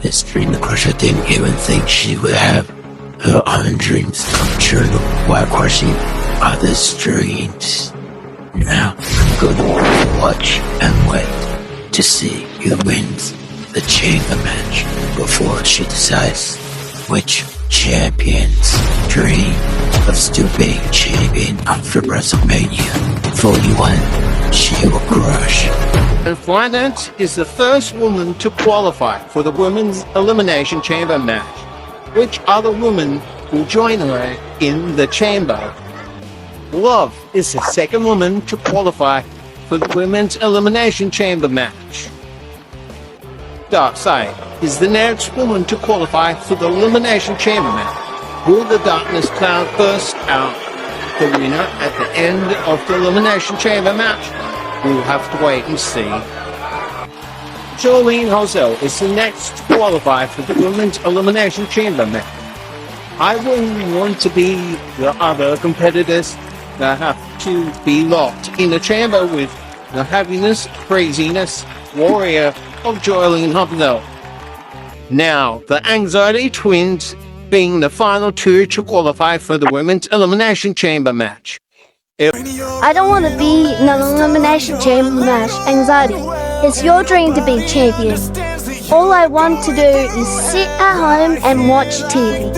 This dream, the Crusher didn't even think she would have her own dreams come true while crushing others' dreams. Now, I'm gonna watch and wait to see who wins the chamber match before she decides which champion's dream of still being champion after WrestleMania 41 she will crush. And Finance is the first woman to qualify for the Women's Elimination Chamber match. Which other woman will join her in the chamber? Love is the second woman to qualify for the Women's Elimination Chamber match. Darkseid is the next woman to qualify for the Elimination Chamber match. Will the Darkness Cloud burst out the winner at the end of the Elimination Chamber match? We'll have to wait and see. Jolene Hosell is the next to qualify for the Women's Elimination Chamber match. I wouldn't want to be the other competitors that have to be locked in the chamber with the happiness, craziness, warrior of Jolene Hosell. Now, the Anxiety Twins being the final two to qualify for the Women's Elimination Chamber match. I don't want to be in an Elimination Chamber match. Anxiety, it's your dream to be champion. All I want to do is sit at home and watch TV.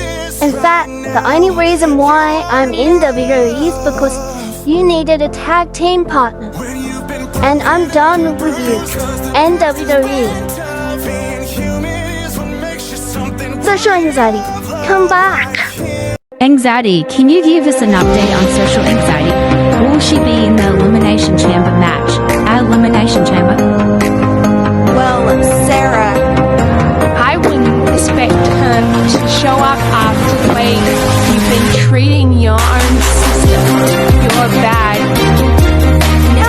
In fact, the only reason why I'm in WWE is because you needed a tag team partner. And I'm done with you and WWE. Social Anxiety, come back. Anxiety, can you give us an update on Social Anxiety? Will she be in the Elimination Chamber match? Our Elimination Chamber? Well, Sarah, I wouldn't expect her to show up after the way you've been treating your own sister. You're bad. no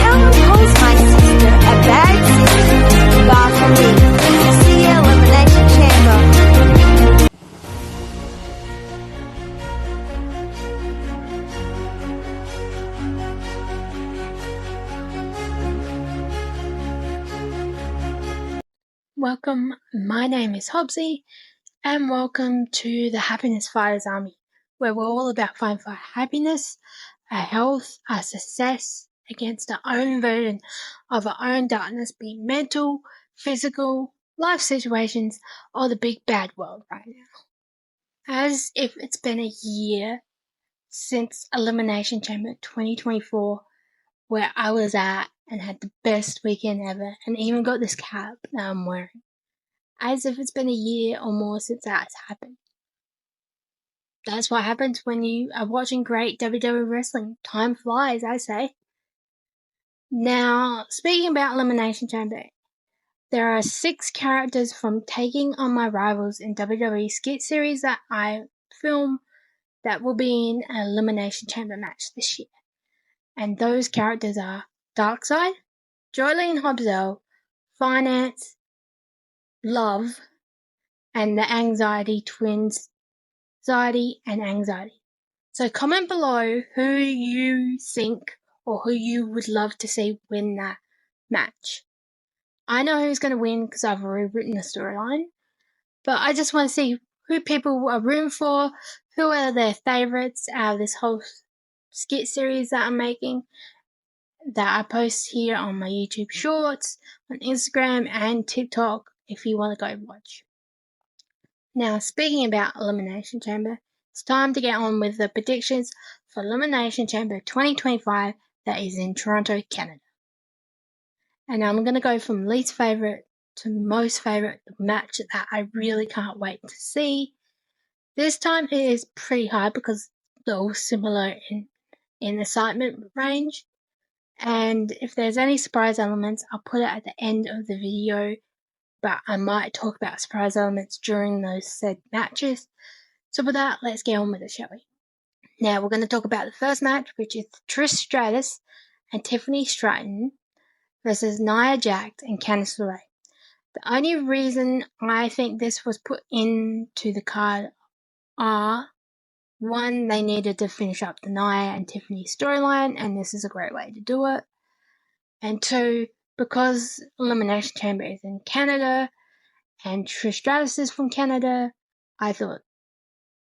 one calls my sister a bad sister. Far from me. See you, Elimination Chamber. Welcome, my name is Hobbsy, and welcome to the Happiness Fighters Army, where we're all about fighting for our happiness, our health, our success against our own version of our own darkness, be it mental, physical, life situations, or the big bad world right now. As if it's been a year since Elimination Chamber 2024, where I was at and had the best weekend ever, and even got this cap that I'm wearing. As if it's been a year or more since that's happened. That's what happens when you are watching great WWE wrestling. Time flies, I say. Now, speaking about Elimination Chamber, there are 6 characters from Taking on My Rivals in WWE skit series that I film that will be in an Elimination Chamber match this year. And those characters are Darkseid, Jolene Hosell, Finance, Love, and the Anxiety Twins, Anxiety and Anxiety. So comment below who you think or who you would love to see win that match. I know who's going to win because I've already written the storyline, but I just want to see who people are rooting for, who are their favourites out of this whole skit series that I'm making, that I post here on my YouTube Shorts, on Instagram and TikTok if you want to go watch. Now, speaking about Elimination Chamber, it's time to get on with the predictions for Elimination Chamber 2025 that is in Toronto, Canada. And I'm going to go from least favourite to most favourite match that I really can't wait to see. This time it is pretty hard because they're all similar in excitement range. And if there's any surprise elements, I'll put it at the end of the video, but I might talk about surprise elements during those said matches. So with that, let's get on with it, shall we? Now we're going to talk about the first match, which is Trish Stratus and Tiffany Stratton versus Nia Jax and Candice LeRae. The only reason I think this was put into the card are, one, they needed to finish up the Nia and Tiffany storyline, and this is a great way to do it. And two, because Elimination Chamber is in Canada, and Trish Stratus is from Canada. I thought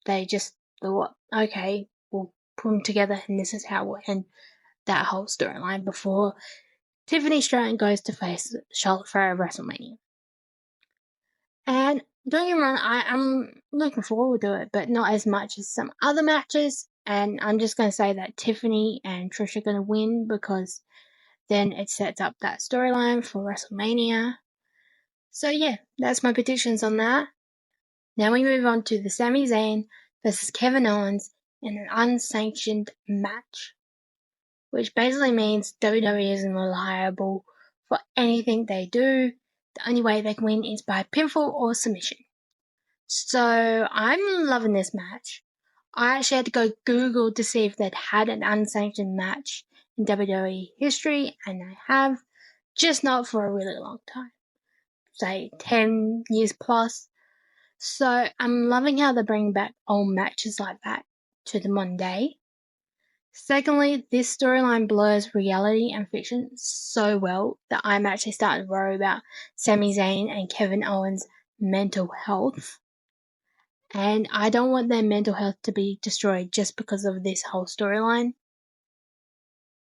they just thought, okay, we'll put them together and this is how we'll end that whole storyline before Tiffany Stratton goes to face Charlotte Flair at WrestleMania. And don't get me wrong, I'm looking forward to it, but not as much as some other matches. And I'm just going to say that Tiffany and Trish are going to win because then it sets up that storyline for WrestleMania. So yeah, that's my predictions on that. Now we move on to the Sami Zayn versus Kevin Owens in an unsanctioned match, which basically means WWE isn't reliable for anything they do. The only way they can win is by pinfall or submission. So I'm loving this match. I actually had to go Google to see if they'd had an unsanctioned match in WWE history, and they have, just not for a really long time. Say 10 years plus. So I'm loving how they're bringing back old matches like that to the modern day. Secondly, this storyline blurs reality and fiction so well that I'm actually starting to worry about Sami Zayn and Kevin Owens' mental health. And I don't want their mental health to be destroyed just because of this whole storyline.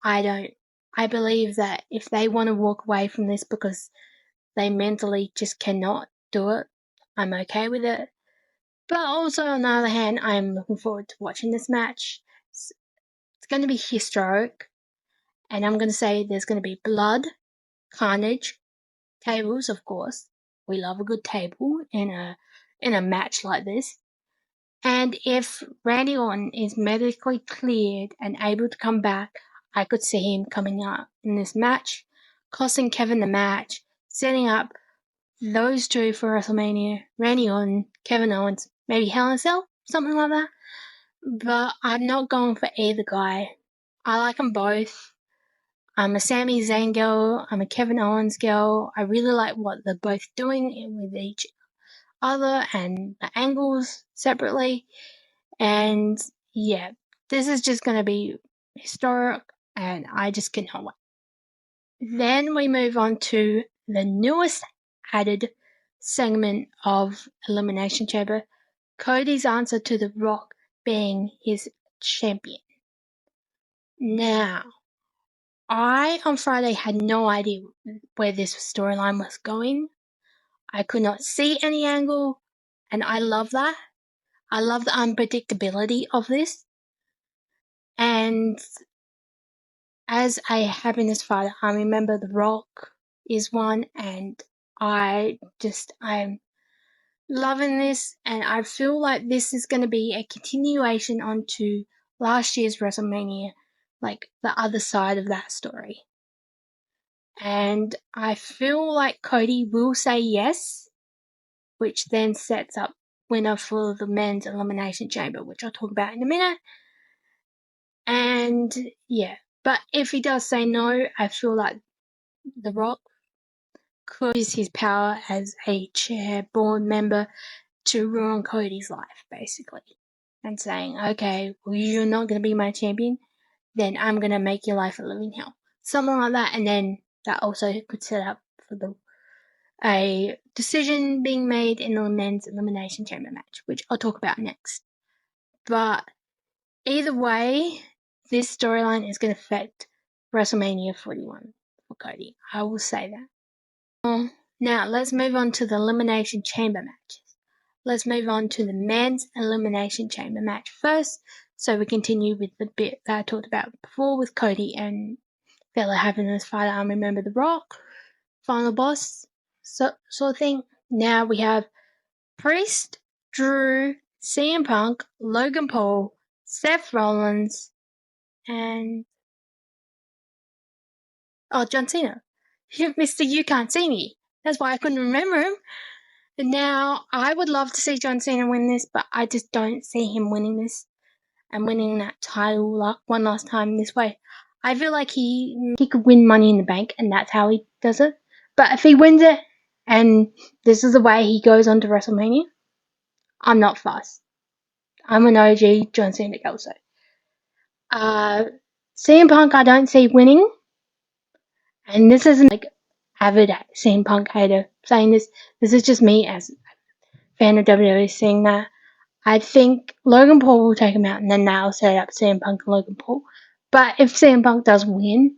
I don't. I believe that if they want to walk away from this because they mentally just cannot do it, I'm okay with it. But also, on the other hand, I'm looking forward to watching this match. It's going to be historic. And I'm going to say there's going to be blood, carnage, tables, of course. We love a good table in a match like this. And if Randy Orton is medically cleared and able to come back, I could see him coming out in this match, costing Kevin the match, setting up those two for WrestleMania, Randy Orton, Kevin Owens, maybe Hell in a Cell, something like that. But I'm not going for either guy. I like them both. I'm a Sami Zayn girl, I'm a Kevin Owens girl. I really like what they're both doing with each other and the angles separately. And yeah, this is just going to be historic and I just cannot wait. Then we move on to the newest added segment of Elimination Chamber, Cody's answer to The Rock being his champion. Now, I on Friday had no idea where this storyline was going. I could not see any angle, and I love that. I love the unpredictability of this. And as a happiness fighter, I remember The Rock is one, and I'm loving this, and I feel like this is going to be a continuation onto last year's WrestleMania, like the other side of that story. And I feel like Cody will say yes, which then sets up winner for the men's Elimination Chamber, which I'll talk about in a minute. And yeah, but if he does say no, I feel like The Rock could use his power as a chair board member to ruin Cody's life, basically. And saying, okay, well, you're not going to be my champion, then I'm going to make your life a living hell. Something like that, and then that also could set up for a decision being made in the men's Elimination Chamber match, which I'll talk about next. But either way, this storyline is going to affect WrestleMania 41 for Cody. I will say that. Now, let's move on to the Elimination Chamber matches. Let's move on to the men's Elimination Chamber match first, so we continue with the bit that I talked about before with Cody and fellow happiness fighter, I remember The Rock, final boss, sort of thing. Now we have Priest, Drew, CM Punk, Logan Paul, Seth Rollins, and John Cena. Mr. You Can't See Me. That's why I couldn't remember him. Now, I would love to see John Cena win this, but I just don't see him winning this and winning that title one last time this way. I feel like he could win Money in the Bank, and that's how he does it. But if he wins it, and this is the way he goes on to WrestleMania, I'm not fussed. I'm an OG John Cena girl, so. CM Punk I don't see winning, and this isn't like avid CM Punk hater saying this. This is just me as a fan of WWE saying that. I think Logan Paul will take him out and then that'll set up CM Punk and Logan Paul. But if CM Punk does win,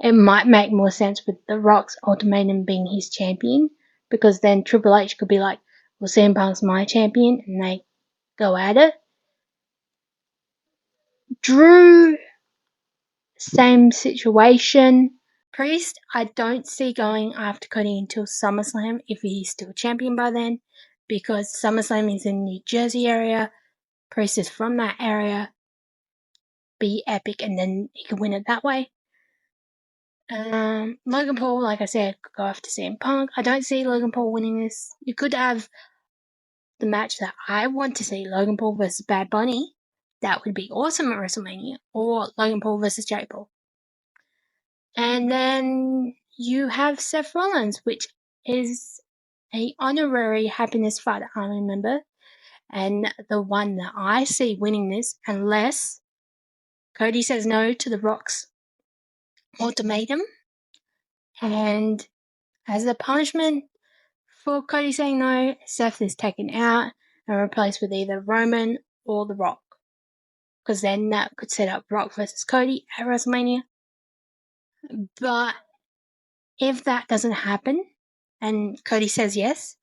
it might make more sense with The Rock's ultimatum being his champion, because then Triple H could be like, well, CM Punk's my champion, and they go at it. Drew, same situation. Priest, I don't see going after Cody until SummerSlam if he's still champion by then, because SummerSlam is in New Jersey area. Priest is from that area. Be epic, and then he can win it that way. Logan Paul, like I said, could go after CM Punk. I don't see Logan Paul winning this. You could have the match that I want to see, Logan Paul versus Bad Bunny. That would be awesome at WrestleMania. Or Logan Paul versus Jake Paul. And then you have Seth Rollins, which is a honorary Happiness Fighter Army member, and the one that I see winning this, unless Cody says no to The Rock's ultimatum, and as a punishment for Cody saying no, Seth is taken out and replaced with either Roman or The Rock, because then that could set up Rock versus Cody at WrestleMania. But if that doesn't happen and Cody says yes,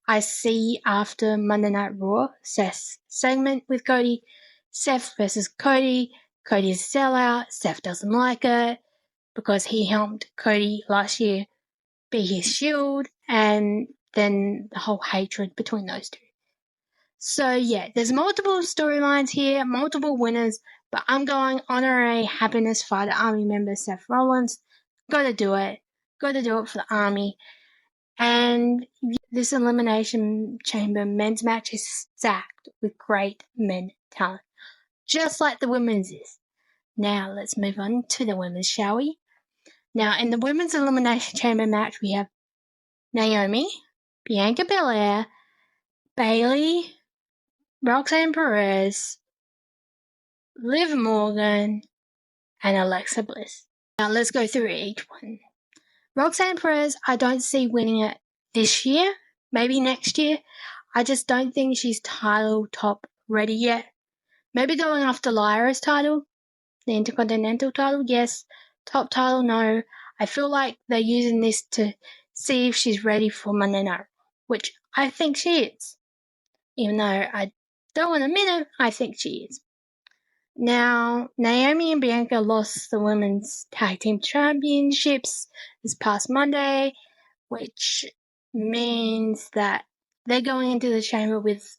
I see after Monday Night Raw, Seth's segment with Cody, Seth versus Cody. Cody's a sellout. Seth doesn't like it because he helped Cody last year be his shield, and then the whole hatred between those two. So yeah, there's multiple storylines here, multiple winners, but I'm going honorary Happiness Fighter Army member Seth Rollins. Gotta do it. Gotta do it for the Army. And this Elimination Chamber men's match is stacked with great men talent, just like the women's is. Now let's move on to the women's, shall we? Now in the women's Elimination Chamber match, we have Naomi, Bianca Belair, Bayley, Roxanne Perez, Liv Morgan, and Alexa Bliss. Now let's go through each one. Roxanne Perez, I don't see winning it this year, maybe next year. I just don't think she's title top ready yet. Maybe going after Lyra's title, the Intercontinental title, yes. Top title, no. I feel like they're using this to see if she's ready for Monday Night, which I think she is. Even though I don't want to admit it, I think she is. Now, Naomi and Bianca lost the Women's Tag Team Championships this past Monday, which means that they're going into the chamber with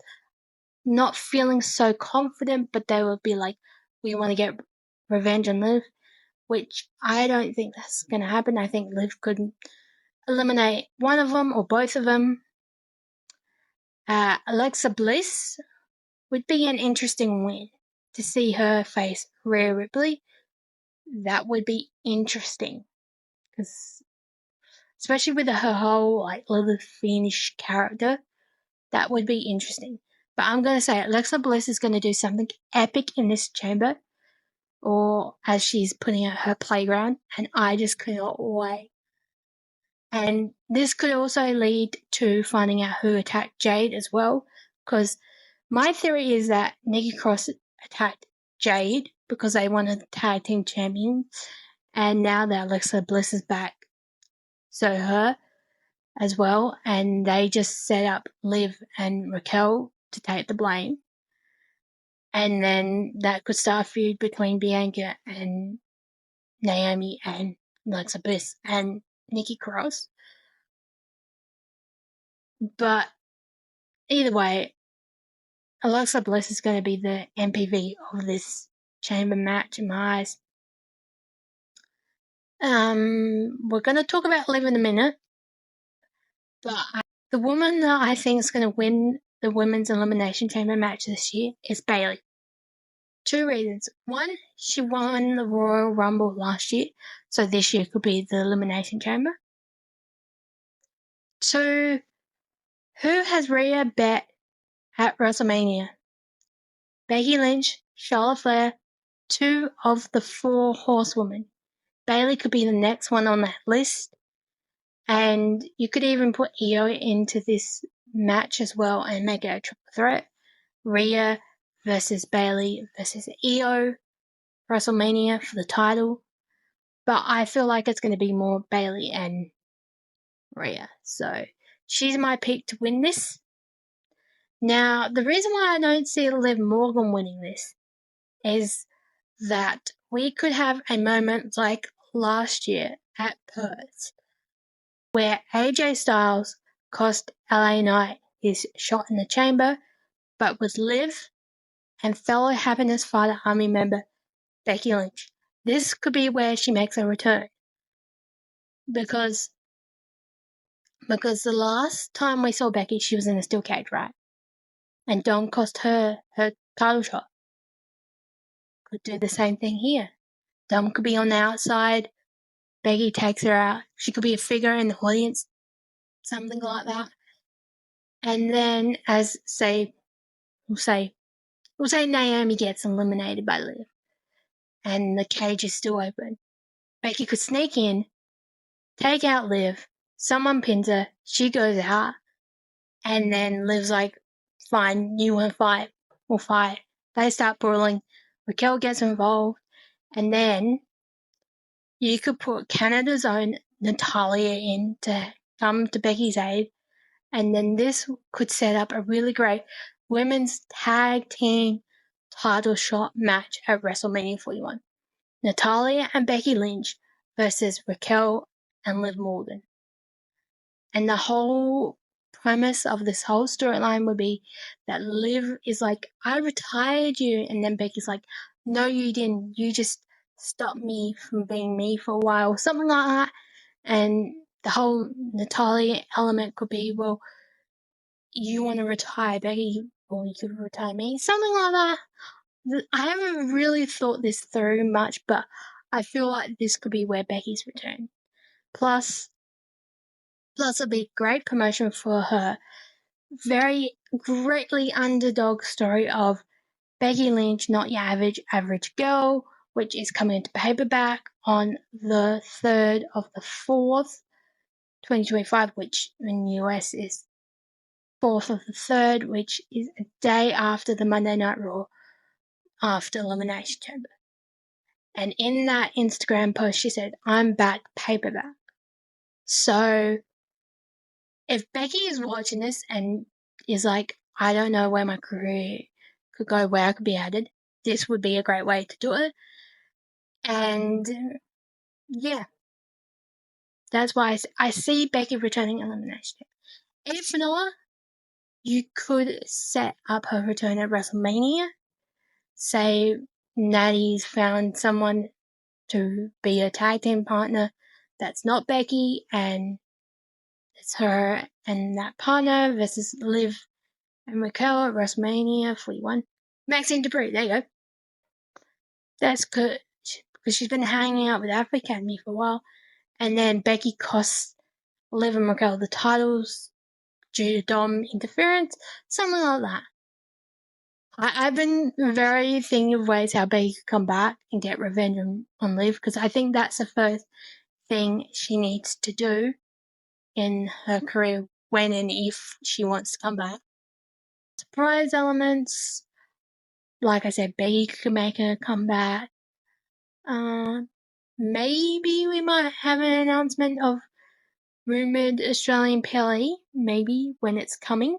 not feeling so confident, but they will be like, we want to get revenge on Liv, which I don't think that's going to happen. I think Liv could eliminate one of them or both of them. Alexa Bliss would be an interesting win. To see her face Rhea Ripley, that would be interesting. Because, especially with her whole, like, little fiendish character, that would be interesting. But I'm going to say Alexa Bliss is going to do something epic in this chamber, or as she's putting it, her playground, and I just cannot wait. And this could also lead to finding out who attacked Jade as well, because my theory is that Nikki Cross attacked Jade because they wanted the tag team champion, and now that Alexa Bliss is back, so her as well, and they just set up Liv and Raquel to take the blame, and then that could start a feud between Bianca and Naomi and Alexa Bliss and Nikki Cross. But either way, Alexa Bliss is going to be the MPV of this chamber match in my eyes. We're going to talk about Liv in a minute, but the woman that I think is going to win the women's elimination chamber match this year is Bayley. 2 reasons. 1, she won the Royal Rumble last year, so this year could be the elimination chamber. 2, who has Rhea bet at WrestleMania? Becky Lynch, Charlotte Flair, 2 of the 4 horsewomen. Bayley could be the next one on that list. And you could even put Io into this match as well and make it a triple threat. Rhea versus Bayley versus Io, WrestleMania for the title. But I feel like it's going to be more Bayley and Rhea. So she's my pick to win this. Now, the reason why I don't see Liv Morgan winning this is that we could have a moment like last year at Perth where AJ Styles cost LA Knight his shot in the chamber, but with Liv and fellow Happiness Fighter Army member Becky Lynch. This could be where she makes a return. Because the last time we saw Becky, she was in a steel cage, right? And Dom cost her title shot. Could do the same thing here. Dom could be on the outside. Becky takes her out. She could be a figure in the audience. Something like that. And then we'll say Naomi gets eliminated by Liv. And the cage is still open. Becky could sneak in, take out Liv, someone pins her, she goes out, and then Liv's like, fine, you want to fight, we'll fight. They start brawling, Raquel gets involved, and then you could put Canada's own Natalya in to come to Becky's aid, and then this could set up a really great women's tag team title shot match at WrestleMania 41. Natalya and Becky Lynch versus Raquel and Liv Morgan. And the whole premise of this whole storyline would be that Liv is like, I retired you. And then Becky's like, no, you didn't. You just stopped me from being me for a while. Something like that. And the whole Natalya element could be, well, you want to retire Becky, or you could retire me. Something like that. I haven't really thought this through much, but I feel like this could be where Becky's return. Plus it'll be great promotion for her very greatly underdog story of Becky Lynch, Not Your Average Girl, which is coming into paperback on the 3rd of the 4th, 2025, which in the US is 4th of the 3rd, which is a day after the Monday Night Raw after Elimination Chamber. And in that Instagram post, she said, I'm back paperback. So if Becky is watching this and is like, I don't know where my career could go, where I could be added, this would be a great way to do it. And yeah, that's why I see Becky returning Elimination. If not, you could set up her return at WrestleMania. Say Natty's found someone to be a tag team partner that's not Becky, and it's her and that partner versus Liv and Raquel at WrestleMania 41. Maxine Dupri, there you go. That's good, because she's been hanging out with Alpha Academy for a while. And then Becky costs Liv and Raquel the titles due to Dom interference, something like that. I've been very thinking of ways how Becky could come back and get revenge on Liv, because I think that's the first thing she needs to do in her career when and if she wants to come back. Surprise elements, like I said, Becky could make a comeback. Maybe we might have an announcement of rumored Australian PLE, maybe when it's coming.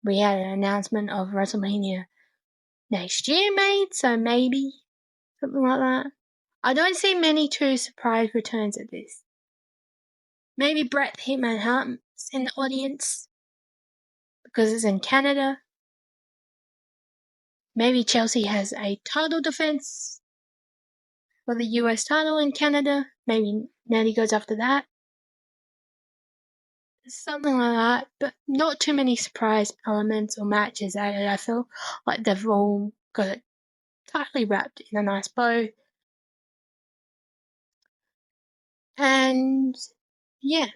We had an announcement of WrestleMania next year made, so maybe something like that. I don't see many true surprise returns at this. Maybe Bret Hitman Hart's in the audience because it's in Canada. Maybe Chelsea has a title defense for the US title in Canada. Maybe Natty goes after that. Something like that, but not too many surprise elements or matches added. I feel like they've all got it tightly wrapped in a nice bow. And yeah.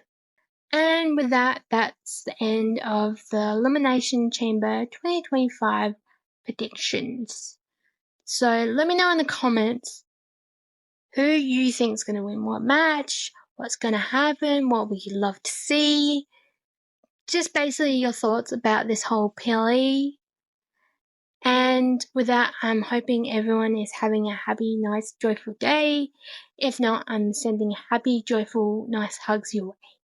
And with that, that's the end of the Elimination Chamber 2025 predictions. So let me know in the comments who you think is going to win what match, what's going to happen, what would you love to see. Just basically your thoughts about this whole PLE. And with that, I'm hoping everyone is having a happy, nice, joyful day. If not, I'm sending happy, joyful, nice hugs your way.